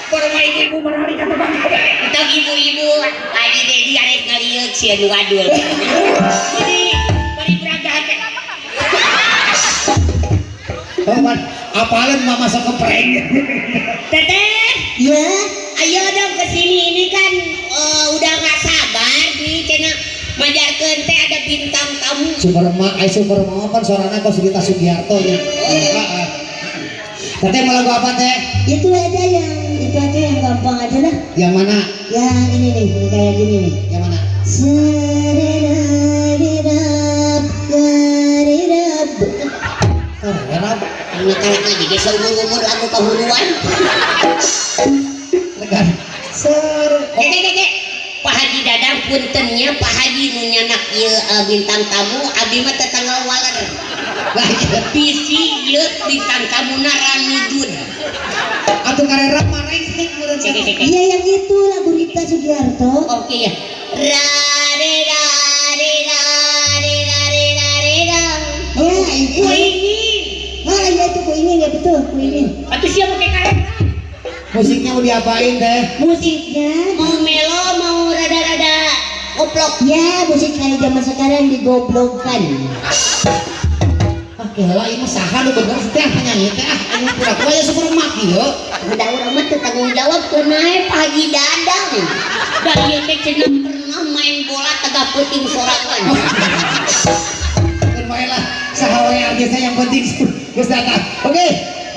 Bermain ibu menarik kata bang. Kita ibu-ibu lagi Dedi arek ngalieu sieun wadul. Jadi bari beragah teh. Paman, apalin mama sok kepreng. Teteh, Ya, ayo dong ke sini ini kan udah nggak sabar nih cenah majarkeun teh ada bintang tamu. Super mama kan suaranya kok Sugita Sugiarto nya. Teteh mau lagu apa teh? itu aja yang gampang aja lah. Yang mana? Yang ini nih, yang kayak gini nih. Yang mana? Serirap, garirap. Oh, Arab. Anak-anak lagi ge seumur-umur lagu kahuluan. Legan. Dek. Pak Haji Dadang puntennya Pak Haji nu nyanak ieu bintang tamu abdi mah teh tanggal waler. Lah bisi ieu bintang tamuna Ranujun. Atuh karera marahin sih menurut saya. Iya yang itu lagu Rita Sugiarto. Oke ya. Ra re ra re ra re ra re ra re ra. Ya itu. Kuingin. Ah iya itu kuingin ya betul kuingin. Atuh siapa pakai karet? Musiknya mau diapain teh? Musiknya Mau melo mau rada-rada goblok. ya musik kayak zaman sekarang digoblokkan. Oke lah ini saha lu bener teh penyanyi teh anu pura-pura ya super mak ieu. Udah urang mah teu tanggung jawab keun nae Pak Haji Dadang. Da ieu teh cenah pernah main bola tegak peuting sorangan. Dan baiklah saha wae artisnya yang penting geus datang. Oke,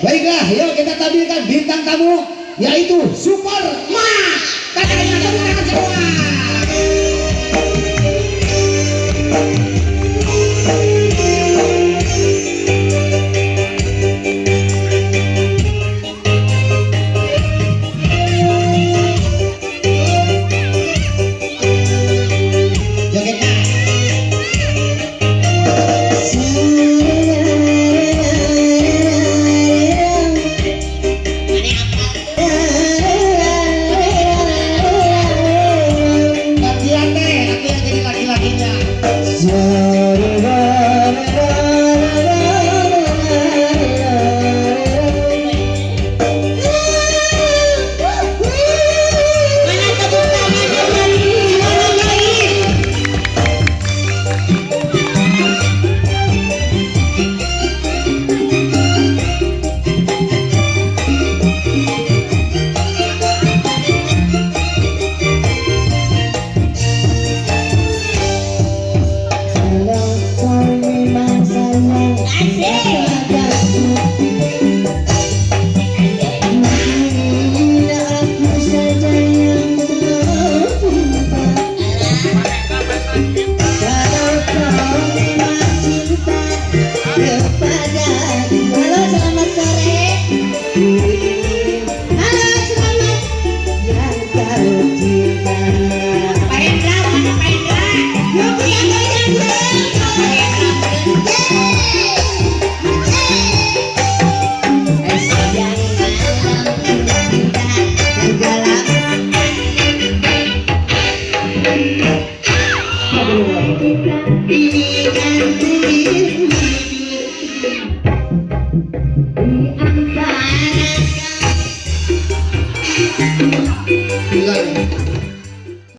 baiklah yuk kita tampilkan bintang tamu yaitu Super Mak. Tangannya tepuk tangan semua. Ini kan